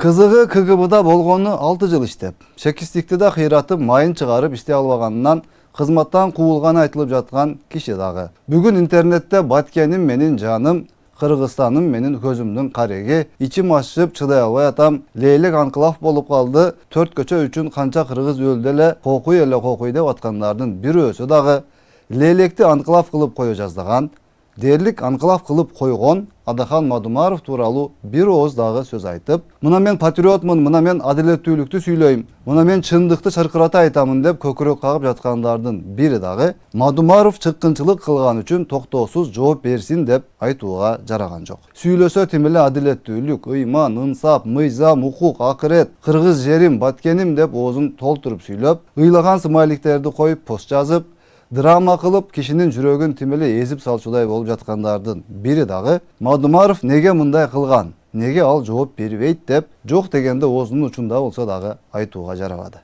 Kızıгы КГБ'da болгону 6 жыл иштеп, чекистикти кыйратып майын чыгарып иштей албаганынан кызматтан куулганы айтылып жаткан киши дагы. Бүгүн интернетте баткеним менин жаным, Кыргызстаным менин көзүмдүн кареги, ичим ачып чыдай албай атам, лейлек анклав болуп калды, 4 көчө үчүн канча кыргыз өлдү эле, кокуй деп аткандардын бир өзү дагы лейлекти анклав кылып кое жаздаган, дерлик анклав кылып койгон Адахан Мадумаров тууралуу бир ооз дагы сөз айтып, мына мен патриотмун, мына мен адилеттүүлүктү сүйлөйм, мына мен чындыкты чыркырата айтамын деп көкүрөк кагып жаткандардын бири дагы Мадумаров чыккынчылык кылган үчүн токтоосуз жооп берсин деп айтууга жараган жок. Сүйлөсө тим эле адилеттүүлүк, ыйман, ынсап, мыйзам, укук, акырет, кыргыз жерим, баткеним деп оозун толтуруп сүйлөп, ыйлаган смайликтерди коюп пост жазып, драма кылып кишинин жүрөгүн тим эле эзип салчудай болуп жаткандардын бири дагы Мадумаров неге мындай кылган, неге ал жооп бербейт деп жок дегенде оозунун учунда болсо дагы айтууга жарабады.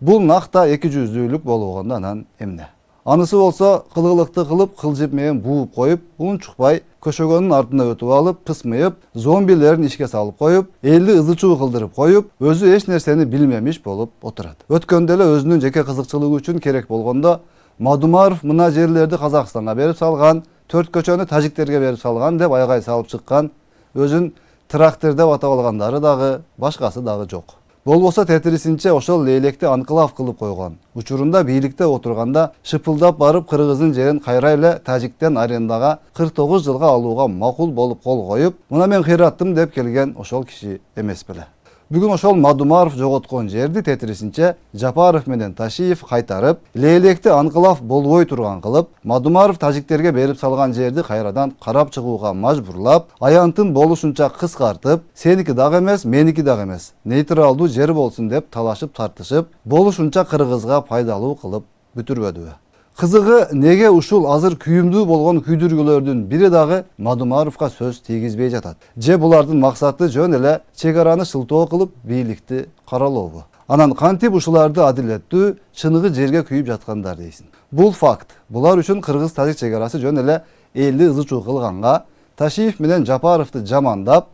Бул накта эки жүздүүлүк болгондо анан эмне? Анысы болсо кылыктыкты кылып, кылжып менен бууп коюп, унчукпай көшөгөнүн артына өтүп алып, пысмыйып, зомбилерин ишке салып коюп, элди ызычуу кылдырып коюп, өзү эч нерсени билмемиш болуп отурат. Өткөндө эле өзүнүн жеке кызыкчылыгы үчүн керек болгондо Мадумаров мына жерлерди Казакстанга берип салган, 4 көчөнү тажиктерге берип салган деп айгай салып чыккан, өзүн трактор деп атап алгандары дагы, башкасы дагы жок. Болбосо тетрисинче ошол лейлекти анклав кылып койгон. Учурунда бийликте отурганда шыпылдап барып кыргыздын жерин кайра эле тажиктен арендага 49 жылга алууга макул болуп кол коюп, мына мен кыйраттым деп келген ошол киши эмес беле. Бүгүн ошол Мадумаров жоготкон жерди тетрисинче Жапаров менен Ташиев кайтарып, лейлекти анклав болбой турган кылып, Мадумаров тажиктерге берип салган жерди кайрадан карап чыгууга мажбурлап, аянтын болушунча кыскартып, сеники дагы эмес, меники дагы эмес, нейтралдуу жер болсун деп талашып тартышып, болушунча кыргызга пайдалуу кылып бүтүрбөдүбү? Кызыгы неге ушул азыр күйүмдүү болгон күйдүргүлөрдүн бири дагы Мадумаровго сөз тийгизбей жатат? Же булардын максаты жөн эле чек араны шылтоо кылып бийликти каралообу? Анан кантип ушуларды адилеттүү, чыныгы жерге күйүп жаткандар дейсин? Бул факт. Булар үчүн кыргыз-тажик чек арасы жөн эле элди ызычуу кылганга, Ташиев менен Жапаровду жамандап,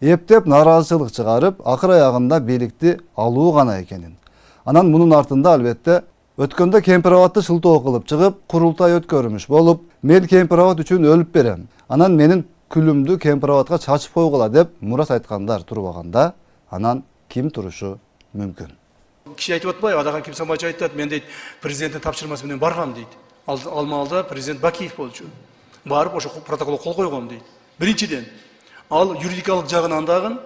эптеп нааразычылык чыгарып, акыр аягында бийликти алуу гана экенин. Анан мунун артында албетте өткөндө Кемпирабадты шылтоо кылып чыгып, курултай өткөрүмүш болуп, мен Кемпирабад үчүн өлүп берем. Анан менин күлүмдү Кемпирабадка чачып койгула деп мурас айткандар турбаганда, анан ким турушу мүмкүн? Киши айтып атпайбы, Адахан Кимсанбаевич айтат, мен дейт, президенттин тапшырмасы менен баргам дейт. Ал маалда президент Бакиев болчу. Барып ошо протоколго кол койгом дейт. Биринчиден, ал юридикалык жагынан дагы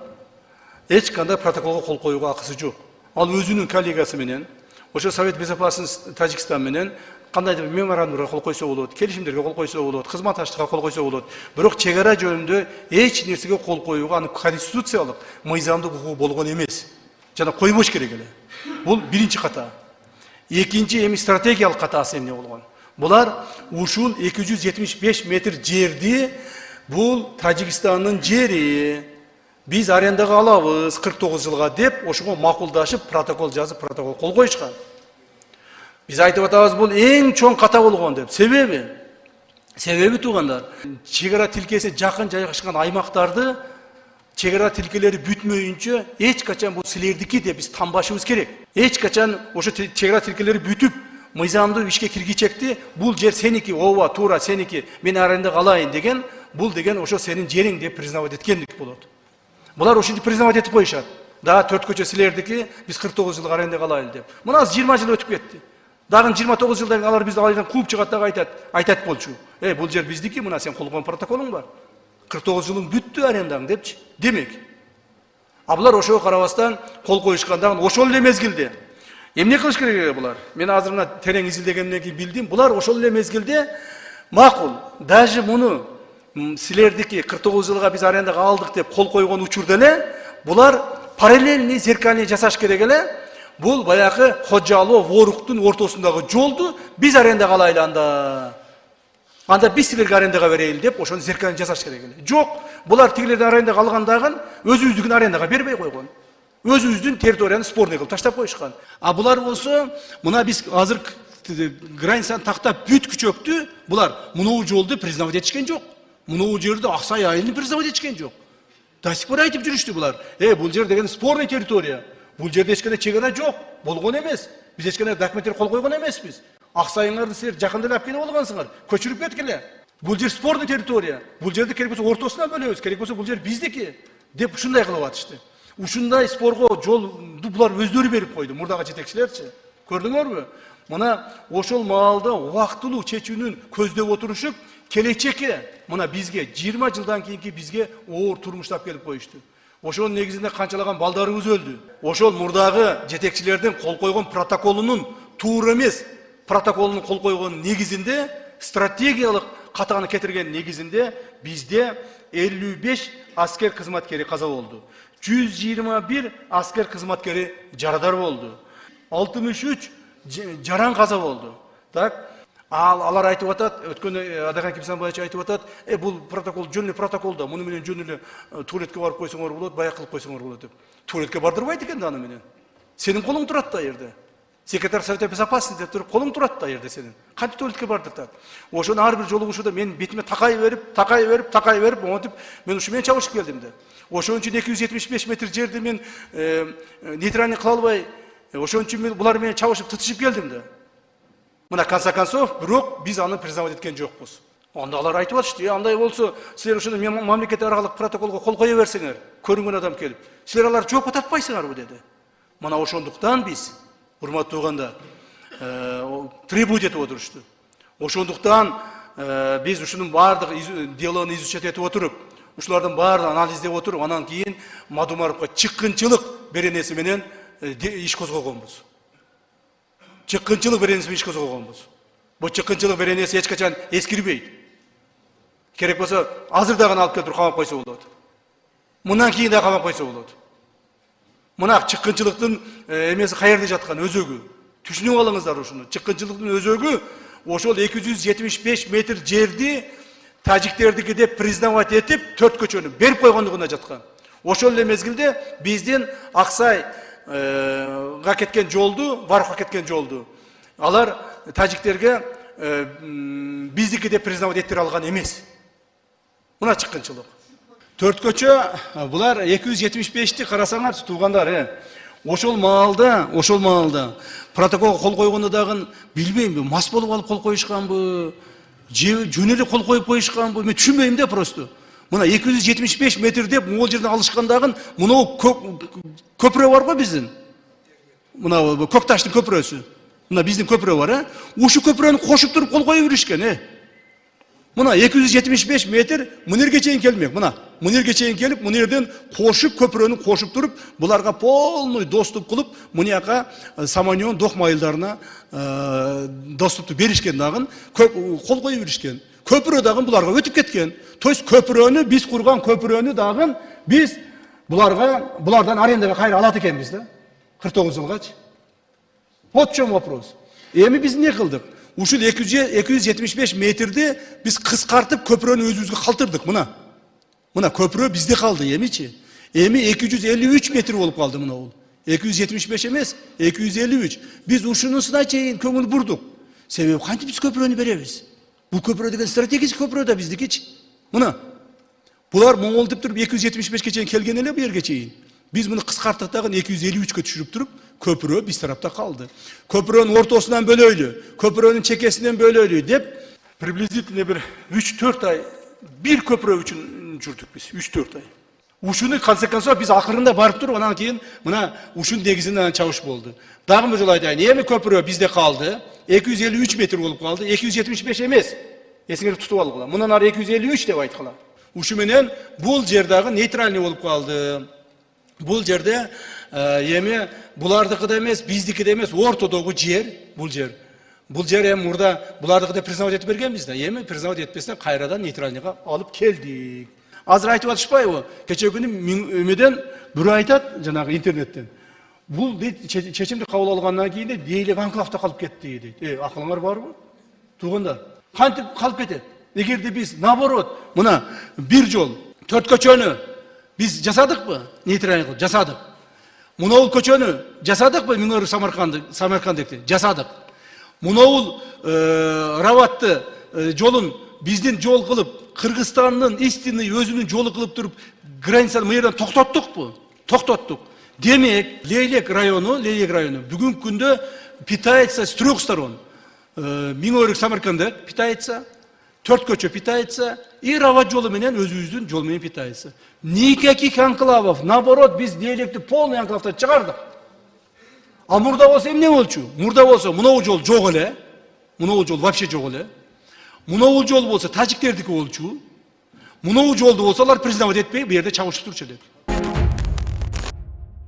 эч кандай протоколго кол коюуга акысы жок. Ал өзүнүн коллегасы менен ошо Совет Безопасности Тажикстан менен кандайдыр меморандумга кол койсо болот, келишимдерге кол койсо болот, кызматташтыкка кол койсо болот. Бирок чек ара жөнүндө эч нерсеге кол коюуга анын конституциялык, мыйзамдык укугу болгон эмес. Жана койбош керек эле. Бул биринчи ката. Экинчи эми стратегиялык катасы эмне болгон? Булар ушул 275 метр жерди бул Тажикстандын жери, биз арендага алабыз 49 жылга деп ошого макулдашып протокол жазып протокол кол коюшкан. Биз айтып атабыз, бул эң чоң ката болгон деп. Себеби туугандар, чек ара тилкеси жакын жайгашкан аймактарды чек ара тилкелери бүтмөйүнчө эч качан бул силердики деп биз танбашыбыз керек. Эч качан ошо чек ара тилкелери бүтүп, мыйзамдуу ишке киргичекти, бул жер сеники, ооба, туура сеники, мен арендага алайын деген, бул деген ошо сенин жериң деп признавать эткендик болот. Булар ошентип признавать этип коюшат. Да, 4 көчө силердики, биз 49 жылга арендага алайлы деп. Мына 20 жыл өтүп кетти. Дагы 29 жылдан алар бизди айдан кууп чыгат дагы айтат болчу. Бул жер биздики, мына сен кол койгон протоколуң бар. 49 жылың бүттү арендаң депчи. Демек. А булар ошого карабастан кол коюшкандан ошол эле мезгилде эмне кылыш керек булар? Мен азыр мына терең изилдегенден кийин билдим. Булар ошол эле мезгилде макул, даже муну силердики 49 жылга биз арендага алдык деп кол койгон учурда эле булар параллельный зеркальный жасаш керек эле. Бул баягы Ходжалоо Воруктун ортосундагы жолду биз арендага алайлы анда биз силерге арендага берейли деп ошону зеркальный жасаш керек эле. Жок, булар тигилерди арендага алгандагы өзүбүздүкүн арендага бербей койгон. Өзүбүздүн территорияны спорный кылып таштап коюшкан. А булар болсо, мына биз азыр границаны тактап бүткүчөктү, булар муну жолду признавать этишкен жок. Муну жерде Аксай айылын признавать этишкен жок. До сих пор айтып жүрүштү булар. Бул жер деген спорный территория. Бул жерде эч кандай чегара жок, болгон эмес. Биз эч кандай документтер кол койгон эмеспиз. Аксайыңарды силер жакында эле алып келип алгансыңар. Көчүрүп кеткиле. Бул жер спорный территория. Бул жерди керек болсо ортосуна бөлөбүз, керек болсо бул жер биздики деп ушундай кылып атышты. Ушундай спорго жолду булар өздөрү берип койду, мурдагы жетекчилерчи. Көрдүңөрбү? Мына ошол маалда убактылуу чечүүнүн көздөп отурушуп, келечекке мына бизге 20 жылдан кийинки бизге оор турмуштап келип коюшту. Ошонун негизинде канчалаган балдарыбыз өлдү. Ошол мурдагы жетекчилердин кол койгон протоколунун туура эмес протоколунун кол койгон негизинде, стратегиялык катааны кетирген негизинде bizde 55 asker kızmatkeri kaza oldu. 121 asker kızmatkeri jaradar oldu. 63 жаран каза болду. Так? Алар айтып атат, өткөндө Адакан Кимсанбаевич айтып атат, бул протокол жөнү протокол да, муну менен жөн эле туалетке барып койсоңор болот, баяк кылып койсоңор болот деп. Туалетке бардырбайт экен да аны менен. Сенин колуң турат да жерде. Секретарь Совета Безопасности деп туруп колуң турат да жерде сенин. Кантип туалетке бардыртат? Ошону ар бир жолугушууда мен бетиме такай берип, монтип мен ушу менен чабышып келдим да. Ошон үчүн 275 метр жерди мен нейтральный кыла албай, ошон үчүн мен булар менен чабышып тытышып келдим да. Мына конца концов, бирок биз аны признавать эткен жокпуз. Анда алар айтып атышты, андай болсо, силер ошону мамлекет аралык протоколго кол кое берсеңер, көрүнгөн адам келип, силер алар жоопко тартпайсыңарбы деди. Мына ошондуктан биз, урматтуу туугандар, требовать этип отурушту. Ошондуктан биз ушунун баардык делону изучать этип отуруп, ушулардын баардыгын анализдеп отуруп, анан кийин Мадумаровго чыккынчылык беренеси менен иш козгогонбуз. Чыккынчылык беренеси иш козгогонбуз. Бул чыккынчылык беренеси эч качан эскирбейт. Керек болсо азыр дагы алып келип камап койсо болот. Мындан кийин да камап койсо болот. Мына чыккынчылыктын эмеси каерде жаткан өзөгү. Түшүнүп алыңыздар ушуну. Чыккынчылыктын өзөгү ошол 275 метр жерди тажиктердики деп признавать этип, 4 көчөнү берип койгондугуна жаткан. Ошол эле мезгилде биздин Аксайга кеткен жолду, Варфка кеткен жолду алар тажиктерге биздики деп признавать этире алган эмес. Мына чыккынчылык. 4 көчө булар 275ти карасаңар туугандар, ошол маалда протоколго кол койгондо дагы билбейм, мас болуп алып кол коюшканбы, жөн эле кол коюп коюшканбы, мен түшүнбөйм да просто. Мына 275 метр деп могул жерден алышкандагы мына көпүрө бар го биздин. Мына Көкташтын көпүрөсү. Мына биздин көпүрө бар, ушу көпүрөнү кошуп туруп кол коюп беришкен, Мына 275 метр мынерге чейин келмек. Мына мынерге чейин келип, мынерден кошуп көпүрөнү кошуп туруп, буларга полный доступ кылып, мынаяка Саманьон док майылдарына доступту беришкен дагы, кол коюп беришкен. Köprü dağın bularga ötüp ketken. Toys köprünü biz kurgan köprünü dağın biz bulardan arendaga kayra alat ekenmiz da. 49 yılgaç. Вот в чем вопрос. Эми biz ne kıldık? Ушул 275 metrdi biz kıskartıp köprünü özümüzge kaldırdık mına. Mına köprü bizde kaldı emiçi. Emi 253 metre olup kaldı mına ol. 275 emez, 253. Biz uşunusuna çeyin köngül burduk. Sebebi kanti biz köprünü beremiz. Bu köprü деген стратегиялык köprü да биздики. Мына. Булар Моңголдуп туруп 275 чейин келген эле бу жерге чейин. Биз муну кыскарттык дагы 253 түшүрүп туруп, köprü биз тарапта калды. Köprünүн ортосунан бөлөйлү, köprünүн чекесинен бөлөйлү деп приблизительно бир 3-4 ай бир köprü үчүн жүрдүк биз. 3-4 ай. Ушуну консеквенция биз акырында барып туруп, анан кийин мына ушун негизинен чабыш болду. Дагы бир жолу айтайын, эми köprü бизде калды. 253 метр болуп калды. 275 эмес. Эсиңерди тутуп алгыла. Мындан ары 253 деп айткыла. Ушу менен бул жер дагы нейтральный болуп калды. Бул жерде эми булардыкы да эмес, биздики да эмес, ортодогу жер, бул жер. Бул жер эми мурда булардыкы деп признавать этип бергенбиз да. Эми признавать этпестен кайрадан нейтральныйга алып келдик. Азыр айтып атышпайбы? Кече күнү өмөдөн бирөө айтат, жанагы интернеттен. Бул чечимди кабыл алгандан кийин дейлик анклавда калып кетти дейт. Акылыңар барбы? Туугандар, кантип калып кетет? Эгерде биз наоборот, мына бир жол 4 көчөнү биз жасадыкпы? Нейтралдык жасадык. Мунул көчөнү жасадыкпы? Миңөр Самаркандыкты жасадык. Мунул Раватты жолун биздин жол кылып Kırgızstan'ın istini özünün jolu kılıp durup granitsani bu yerden toktottuk bu. Toktottuk. Demek Leylek rayonu bugünkü günde питается с трех сторон. Миңөрүк Самарканда питается, төрт көчө питается, и Рават жолу менен өзүбүздүн жол менен питается. Никаких анклавов, наоборот, биз Лейлекти полный анклавдан чыгардык. А мурда болсо эмне болчу? Мурда болсо мынау жол жок эле. Мынау жол вообще жок эле. Мынау жол болсо тажиктердики болчу. Мынау жолду болсо алар признавать этпей, бу жерде чабышып турчу элек.